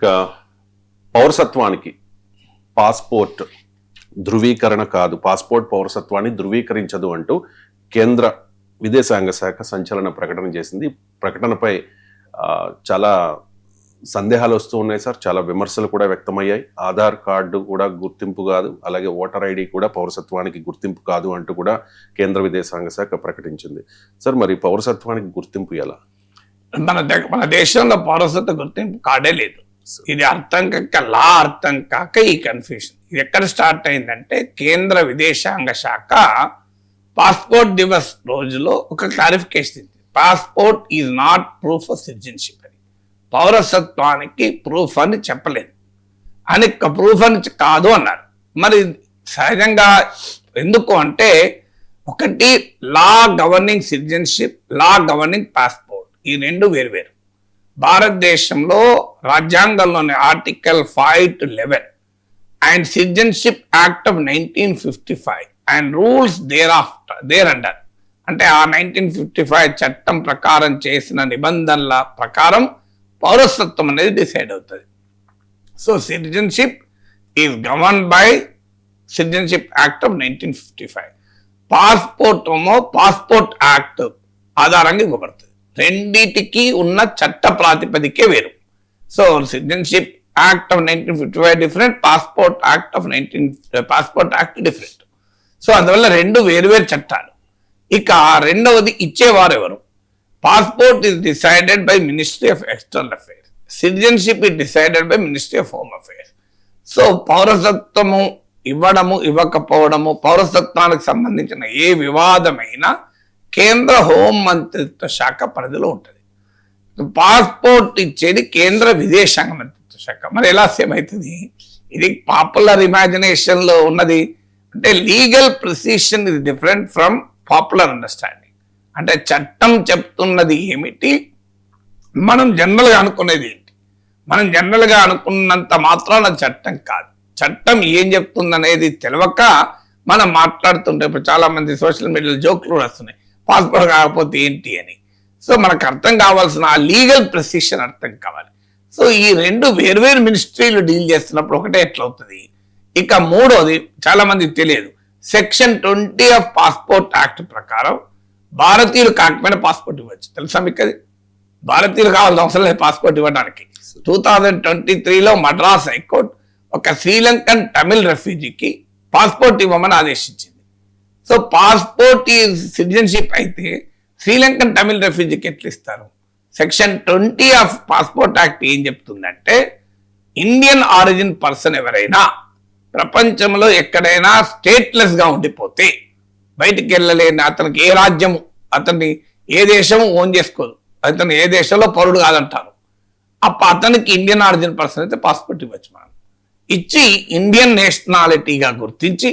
ఇక పౌరసత్వానికి పాస్పోర్ట్ ధృవీకరణ కాదు, పాస్పోర్ట్ పౌరసత్వాన్ని ధృవీకరించదు అంటూ కేంద్ర విదేశాంగ శాఖ సంచలన ప్రకటన చేసింది. ప్రకటనపై చాలా సందేహాలు వస్తూ ఉన్నాయి సార్, చాలా విమర్శలు కూడా వ్యక్తమయ్యాయి. ఆధార్ కార్డు కూడా గుర్తింపు కాదు, అలాగే ఓటర్ ఐడి కూడా పౌరసత్వానికి గుర్తింపు కాదు అంటూ కూడా కేంద్ర విదేశాంగ శాఖ ప్రకటించింది. సార్, మరి పౌరసత్వానికి గుర్తింపు ఎలా? మన దేశంలో పౌరసత్వ గుర్తింపు కార్డే లేదు. ఇది అర్థం కాక, లా అర్థం కాక ఈ కన్ఫ్యూషన్. ఇది ఎక్కడ స్టార్ట్ అయిందంటే కేంద్ర విదేశాంగ శాఖ పాస్పోర్ట్ దివస్ రోజులో ఒక క్లారిఫికేషన్ ఇచ్చింది. Passport is not proof of citizenship అని, పౌరసత్వానికి ప్రూఫ్ అని చెప్పలేదు అని, ప్రూఫ్ అని కాదు అన్నారు. మరి సహజంగా ఎందుకు అంటే, ఒకటి law governing citizenship, law governing passport, ఈ రెండు వేరువేరు. భారతదేశంలో రాజ్యాంగంలోని article 5 to 11 and citizenship act of 1955 and rules there under, అంటే ఆ 1955 చట్టం ప్రకారం చేసిన నిబంధనల ప్రకారం పౌరసత్వం అనేది డిసైడ్ అవుతుంది. So citizenship is govern by citizenship act of 1955. Passport ఏమో పాస్పోర్ట్ యాక్ట్ ఆధారంగా ఇవ్వబడుతుంది. రెండిటికి ఉన్న చట్ట ప్రాతిపదికే వేరు. So citizenship act of 1955 different, passport act different. So అందువల్ల రెండు వేరువేరు చట్టాలు. ఇక రెండవది ఇచ్చేవారు ఎవరు? Passport is decided by ministry of external affairs, citizenship is decided by ministry of home affairs. So పౌరసత్వము ఇవ్వడము ఇవ్వకపోవడము, పౌరసత్వానికి సంబంధించిన ఏ వివాదమైనా కేంద్ర హోం మంత్రిత్వ శాఖ పరిధిలో ఉంటుంది. పాస్పోర్ట్ ఇచ్చేది కేంద్ర విదేశాంగ మంత్రిత్వ శాఖ. మరి ఎలా సేమ్ అవుతుంది? ఇది పాపులర్ ఇమాజినేషన్ లో ఉన్నది. అంటే legal precision is different from popular understanding. అంటే చట్టం చెప్తున్నది ఏమిటి, మనం జనరల్గా అనుకునేది ఏంటి. మనం జనరల్గా అనుకున్నంత మాత్రాన చట్టం కాదు. చట్టం ఏం చెప్తుంది అనేది తెలియక మనం మాట్లాడుతుంటే, ఇప్పుడు చాలా మంది సోషల్ మీడియాలో జోకులు వస్తున్నాయి, పాస్పోర్ట్ కాకపోతే ఏంటి అని. సో మనకు అర్థం కావాల్సిన ఆ లీగల్ ప్రెసిషన్ అర్థం కావాలి. సో ఈ రెండు వేర్వేరు మినిస్ట్రీలు డీల్ చేస్తున్నప్పుడు ఒకటే ఎట్లవుతుంది. ఇక మూడోది చాలా మందికి తెలియదు, సెక్షన్ 20 ఆఫ్ పాస్పోర్ట్ యాక్ట్ ప్రకారం భారతీయులు కాకపోయినా పాస్పోర్ట్ ఇవ్వచ్చు. తెలుసా మీకు? అది భారతీయులు కావాల్సిన అవసరం లేదు పాస్పోర్ట్ ఇవ్వడానికి. 2023లో మద్రాస్ హైకోర్టు ఒక శ్రీలంకన్ తమిళ్ రెఫ్యూజీకి పాస్పోర్ట్ ఇవ్వమని ఆదేశించింది. సో పాస్పోర్ట్ సిటిజన్షిప్ అయితే శ్రీలంకన్ తమిళ్ రెఫ్యూజీకి ఎట్లా ఇస్తారు? సెక్షన్ 20 ఆఫ్ పాస్పోర్ట్ యాక్ట్ ఏం చెప్తుందంటే, ఇండియన్ ఆరిజిన్ పర్సన్ ఎవరైనా ప్రపంచంలో ఎక్కడైనా స్టేట్లెస్ గా ఉండిపోతే, బయటికి వెళ్ళలేని, అతనికి ఏ రాజ్యము, అతన్ని ఏ దేశము ఓన్ చేసుకోదు, అతను ఏ దేశంలో పౌరుడు కాదంటారు, అతనికి ఇండియన్ ఆరిజిన్ పర్సన్ అయితే పాస్పోర్ట్ ఇవ్వచ్చు. మనం ఇచ్చి ఇండియన్ నేషనాలిటీగా గుర్తించి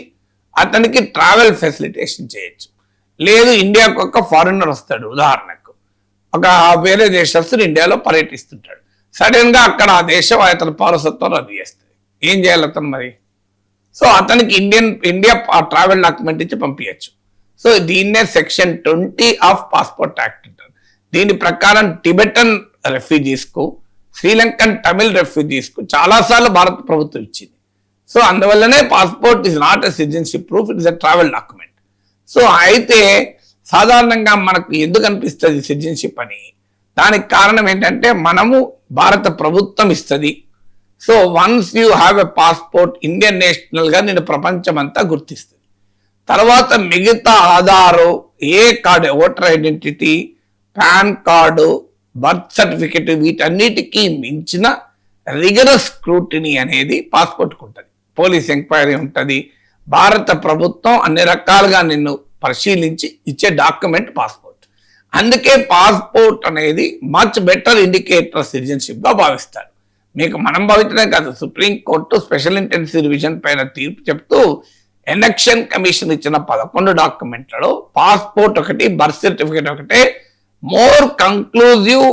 అతనికి ట్రావెల్ ఫెసిలిటేషన్ చేయొచ్చు. లేదు, ఇండియాకు ఒక ఫారినర్ వస్తాడు, ఉదాహరణకు ఒక వేరే దేశస్తుడు ఇండియాలో పర్యటిస్తుంటాడు, సడన్ గా అక్కడ ఆ దేశం అతని పౌరసత్వం రద్దు చేస్తుంది. ఏం చేయాలి అతను మరి? సో అతనికి ఇండియా ట్రావెల్ డాక్యుమెంట్ ఇచ్చి పంపించచ్చు. సో దీన్నే సెక్షన్ 20 ఆఫ్ పాస్పోర్ట్ యాక్ట్ అంటారు. దీని ప్రకారం టిబెటన్ రెఫ్యూజీస్ కు, శ్రీలంకన్ తమిళ్ రెఫ్యూజీస్ కు చాలాసార్లు భారత ప్రభుత్వం ఇచ్చింది. సో అందువల్లనే passport is not a citizenship proof, it is a travel document. So అయితే సాధారణంగా మనకు ఎందుకు అనిపిస్తుంది సిటిజన్షిప్ అని? దానికి కారణం ఏంటంటే, మనము భారత ప్రభుత్వం ఇస్తుంది. So once you have a passport, Indian national గా నేను ప్రపంచం అంతా గుర్తిస్తుంది. తర్వాత మిగతా ఆధారు, ఏ card, voter identity, PAN card, birth certificate, వీటన్నిటికీ మించిన రిగరస్ స్క్రూటినీ అనేది పాస్పోర్ట్కి ఉంటుంది. పోలీస్ ఎంక్వైరీ ఉంటుంది. భారత ప్రభుత్వం అన్ని రకాలుగా నిన్ను పరిశీలించి ఇచ్చే డాక్యుమెంట్ పాస్పోర్ట్. అందుకే పాస్పోర్ట్ అనేది మచ్ బెటర్ ఇండికేటర్ సిటిజన్షిప్ గా భావిస్తారు. మీకు మనం భావించడం కాదు, సుప్రీంకోర్టు స్పెషల్ ఇంటెన్సివ్ రివిజన్ పైన తీర్పు చెప్తూ ఎలక్షన్ కమిషన్ ఇచ్చిన 11 డాక్యుమెంట్లలో పాస్పోర్ట్ ఒకటి, బర్త్ సర్టిఫికేట్ ఒకటే more conclusive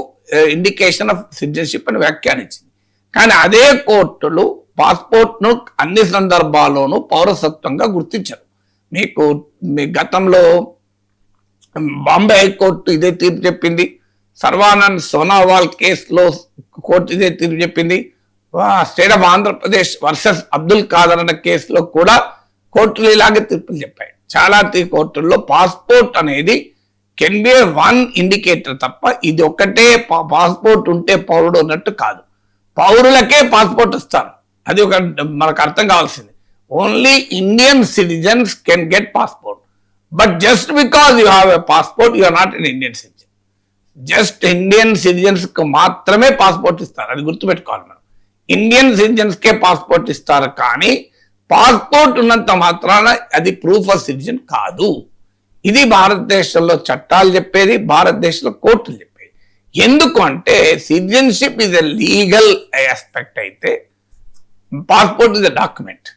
indication of citizenship అని వ్యాఖ్యానించింది. కానీ అదే కోర్టులు పాస్పోర్ట్ ను అన్ని సందర్భాల్లోనూ పౌరసత్వంగా గుర్తించరు. మీ గతంలో బాంబే హైకోర్టు ఇదే తీర్పు చెప్పింది. సర్వానంద్ సోనోవాల్ కేసులో కోర్టు ఇదే తీర్పు చెప్పింది. State of Andhra Pradesh versus Abdul Khader అన్న కేసులో కూడా కోర్టులు ఇలాగే తీర్పులు చెప్పాయి. చాలా కోర్టుల్లో పాస్పోర్ట్ అనేది కెన్ బి వన్ ఇండికేటర్ తప్ప ఇది ఒక్కటే పాస్పోర్ట్ ఉంటే పౌరుడు అన్నట్టు కాదు. పౌరులకే పాస్పోర్ట్ ఇస్తారు, అది ఒక మనకు అర్థం కావాల్సింది. Only Indian citizens can get passport, but just because you have a passport you are not an Indian citizen. Just Indian citizens కు మాత్రమే పాస్పోర్ట్ ఇస్తారు, అది గుర్తుపెట్టుకోవాలి మనం. ఇండియన్ సిటిజన్స్ కే పాస్పోర్ట్ ఇస్తారు, కానీ పాస్పోర్ట్ ఉన్నంత మాత్రాన అది ప్రూఫ్ ఆఫ్ సిటిజన్ కాదు. ఇది భారతదేశంలో చట్టాలు చెప్పేది, భారతదేశంలో కోర్టులు చెప్పేది. ఎందుకు అంటే citizenship is a legal aspect అయితే passport is a document.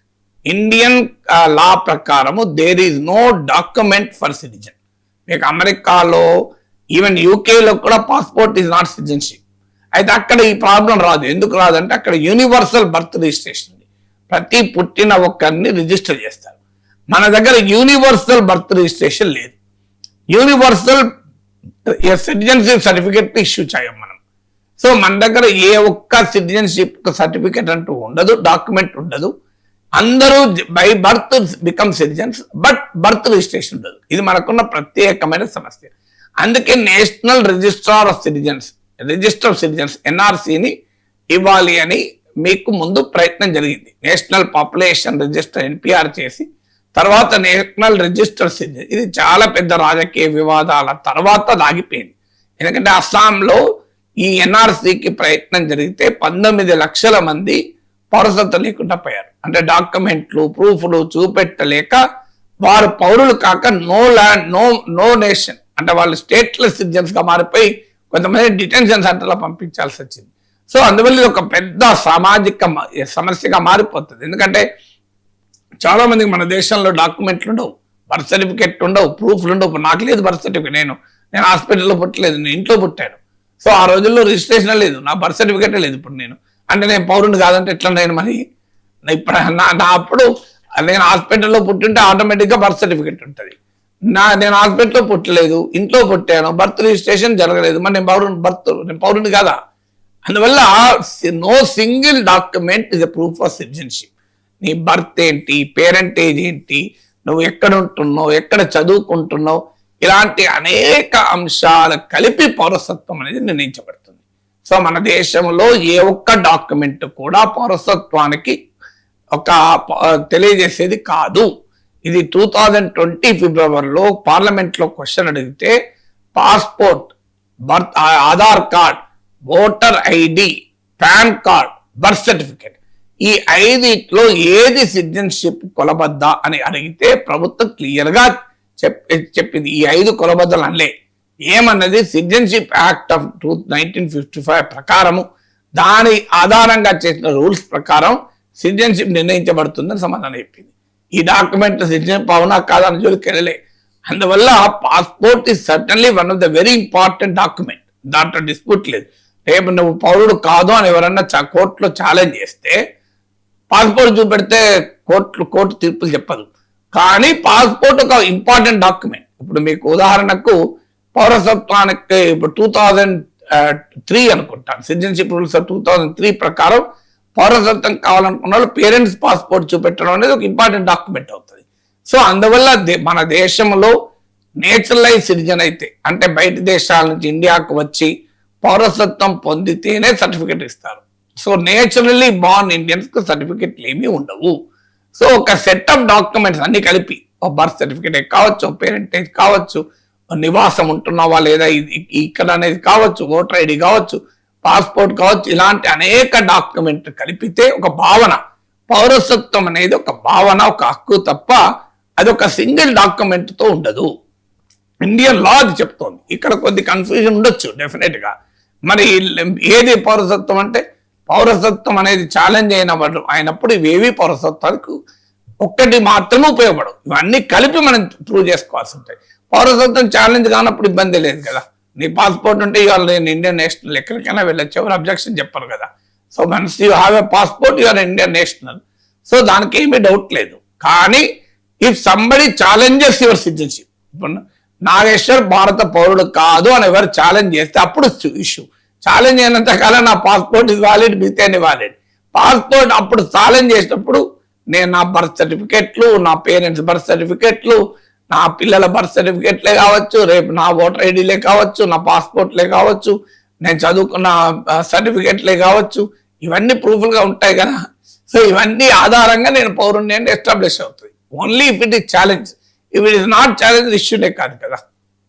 Indian law ప్రకారము there is no document for citizen. మీకు అమెరికాలో ఈవెన్ యూకేలో కూడా పాస్పోర్ట్ ఈజ్ నాట్ సిటిజన్షిప్. అయితే అక్కడ ఈ ప్రాబ్లం రాదు. ఎందుకు రాదంటే అక్కడ యూనివర్సల్ బర్త్ రిజిస్ట్రేషన్ ఉంది, ప్రతి పుట్టిన ఒక్కరిని రిజిస్టర్ చేస్తారు. మన దగ్గర యూనివర్సల్ బర్త్ రిజిస్ట్రేషన్ లేదు. యూనివర్సల్ సిటిజన్షిప్ సర్టిఫికెట్ ఇష్యూ చేయం మనం. సో మన దగ్గర ఏ ఒక్క సిటిజన్షిప్ సర్టిఫికెట్ అంటూ ఉండదు, డాక్యుమెంట్ ఉండదు. అందరూ by birth become citizens, but birth registration ఉండదు. ఇది మనకున్న ప్రత్యేకమైన సమస్య. అందుకే national registrar of citizens, register of citizens ఎన్ఆర్సీని ఇవ్వాలి అని మీకు ముందు ప్రయత్నం జరిగింది. నేషనల్ పాపులేషన్ రిజిస్టర్ ఎన్పిఆర్ చేసి తర్వాత నేషనల్ రిజిస్టర్ సిటిజన్, ఇది చాలా పెద్ద రాజకీయ వివాదాల తర్వాత ఆగిపోయింది. ఎందుకంటే అస్సాంలో ఈ ఎన్ఆర్సీకి ప్రయత్నం జరిగితే 19 లక్షల మంది పౌరసత్వం లేకుండా పోయారు. అంటే డాక్యుమెంట్లు ప్రూఫ్లు చూపెట్టలేక వారు పౌరులు కాక నో ల్యాండ్ నో నేషన్ అంటే వాళ్ళు స్టేట్లెస్ సిటిజన్స్ గా మారిపోయి కొంతమంది డిటెన్షన్ సెంటర్లో పంపించాల్సి వచ్చింది. సో అందువల్ల ఇది ఒక పెద్ద సామాజిక సమస్యగా మారిపోతుంది. ఎందుకంటే చాలా మందికి మన దేశంలో డాక్యుమెంట్లు ఉండవు, బర్త్ సర్టిఫికెట్ ఉండవు, ప్రూఫ్లు ఉండవు. నాకు లేదు బర్త్ సర్టిఫికెట్, నేను హాస్పిటల్లో పుట్టలేదు, నేను ఇంట్లో పుట్టాను. సో ఆ రోజుల్లో రిజిస్ట్రేషన్ లేదు, నా బర్త్ సర్టిఫికెట్ లేదు. ఇప్పుడు నేను నేను పౌరుని కాదంటే ఎట్లా నేను మరి ఇప్పుడు నా అప్పుడు నేను హాస్పిటల్లో పుట్టింటే ఆటోమేటిక్గా బర్త్ సర్టిఫికెట్ ఉంటుంది. నేను హాస్పిటల్లో పుట్టలేదు, ఇంట్లో పుట్టాను, బర్త్ రిజిస్ట్రేషన్ జరగలేదు, మరి నేను పౌరుని కాదా? అందువల్ల no single document is a proof of citizenship. నీ బర్త్ ఏంటి, పేరెంటేజ్ ఏంటి, నువ్వు ఎక్కడ ఉంటున్నావు, ఎక్కడ చదువుకుంటున్నావు, ఇలాంటి అనేక అంశాలు కలిపి పౌరసత్వం అనేది నిర్ణయించబడుతుంది. సో మన దేశంలో ఏ ఒక్క డాక్యుమెంట్ కూడా పౌరసత్వానికి ఒక తెలియజేసేది కాదు. ఇది 2020 ఫిబ్రవరిలో పార్లమెంట్లో క్వశ్చన్ అడిగితే passport, birth, Aadhaar card, voter ID, pan card, birth certificate, ఈ 5లో ఏది సిటిజన్షిప్ కొలబద్దా అని అడిగితే ప్రభుత్వం క్లియర్ గా చెప్పింది ఈ 5 కొలబద్దలు అనలే. ఏమన్నది సిటిజన్షిప్ యాక్ట్ ఆఫ్ 1955 ప్రకారము దాని ఆధారంగా చేసిన రూల్స్ ప్రకారం సిటిజన్షిప్ నిర్ణయించబడుతుందని సమాధానం చెప్పింది. ఈ డాక్యుమెంట్ సిటిజన్షిప్ అవునా కాదని జోలికి వెళ్ళలే. అందువల్ల passport is certainly one of the very important document, దాంట్లో డిస్ప్యూట్ లేదు. రేపు నువ్వు పౌరుడు కాదు అని ఎవరన్నా కోర్టులో ఛాలెంజ్ చేస్తే పాస్పోర్ట్ చూపెడితే కోర్టు తీర్పులు చెప్పదు. కానీ పాస్పోర్ట్ ఒక ఇంపార్టెంట్ డాక్యుమెంట్. ఇప్పుడు మీకు ఉదాహరణకు పౌరసత్వానికి ఇప్పుడు 2003 అనుకుంటాను సిటిజన్షిప్ రూల్స్ 2003 ప్రకారం పౌరసత్వం కావాలనుకున్న వాళ్ళు పేరెంట్స్ పాస్పోర్ట్ చూపెట్టడం అనేది ఒక ఇంపార్టెంట్ డాక్యుమెంట్ అవుతుంది. సో అందువల్ల మన దేశంలో నేచురలైజ్ సిటిజన్ అయితే అంటే బయట దేశాల నుంచి ఇండియాకు వచ్చి పౌరసత్వం పొందితేనే సర్టిఫికెట్ ఇస్తారు. సో నేచురల్లీ బార్న్ ఇండియన్స్ కు సర్టిఫికెట్లు ఏమీ ఉండవు. సో ఒక సెట్ ఆఫ్ డాక్యుమెంట్స్ అన్ని కలిపి బర్త్ సర్టిఫికెట్ కావచ్చు, పేరెంటేజ్ కావచ్చు, నివాసం ఉంటున్నావా లేదా ఇక్కడ అనేది కావచ్చు, ఓటర్ ఐడి కావచ్చు, పాస్పోర్ట్ కావచ్చు, ఇలాంటి అనేక డాక్యుమెంట్ కలిపితే ఒక భావన, పౌరసత్వం అనేది ఒక భావన, ఒక హక్కు తప్ప అది ఒక సింగిల్ డాక్యుమెంట్ తో ఉండదు. ఇండియన్ లా అది చెప్తోంది. ఇక్కడ కొద్ది కన్ఫ్యూజన్ ఉండొచ్చు డెఫినెట్ గా. మరి ఏది పౌరసత్వం అంటే పౌరసత్వం అనేది ఛాలెంజ్ అయినప్పుడు ఇవేవి పౌరసత్వానికి ఒక్కటి మాత్రమే ఉపయోగపడవు. ఇవన్నీ కలిపి మనం ప్రూవ్ చేసుకోవాల్సి ఉంటాయి. పౌరసత్వం ఛాలెంజ్ కానప్పుడు ఇబ్బంది లేదు కదా. నీ పాస్పోర్ట్ ఉంటే ఇవాళ నేను ఇండియన్ నేషనల్ ఎక్కడికైనా వెళ్ళొచ్చు, ఎవరు అబ్జెక్షన్ చెప్పరు కదా. So once you have a passport you are Indian national. So దానికి ఏమీ డౌట్ లేదు. కానీ if somebody challenges your citizenship, ఇప్పుడు నాగేశ్వర్ భారత పౌరుడు కాదు అని ఎవరు ఛాలెంజ్ చేస్తే అప్పుడు ఇష్యూ. ఛాలెంజ్ అయినంత కాలం నా పాస్పోర్ట్ ఇస్ వ్యాలిడ్, మిగతా వాలిడ్. పాస్పోర్ట్ అప్పుడు ఛాలెంజ్ చేసినప్పుడు నేను నా బర్త్ సర్టిఫికెట్లు, నా పేరెంట్స్ బర్త్ సర్టిఫికెట్లు, నా పిల్లల బర్త్ సర్టిఫికెట్లే కావచ్చు, రేపు నా ఓటర్ ఐడిలే కావచ్చు, నా పాస్పోర్ట్లే కావచ్చు, నేను చదువుకున్న సర్టిఫికెట్లే కావచ్చు, ఇవన్నీ ప్రూఫ్లుగా ఉంటాయి కదా. సో ఇవన్నీ ఆధారంగా నేను పౌరుణ్ణి అంటే ఎస్టాబ్లిష్ అవుతుంది. Only if it is challenge. If it is not challenge ఇష్యూనే కాదు కదా.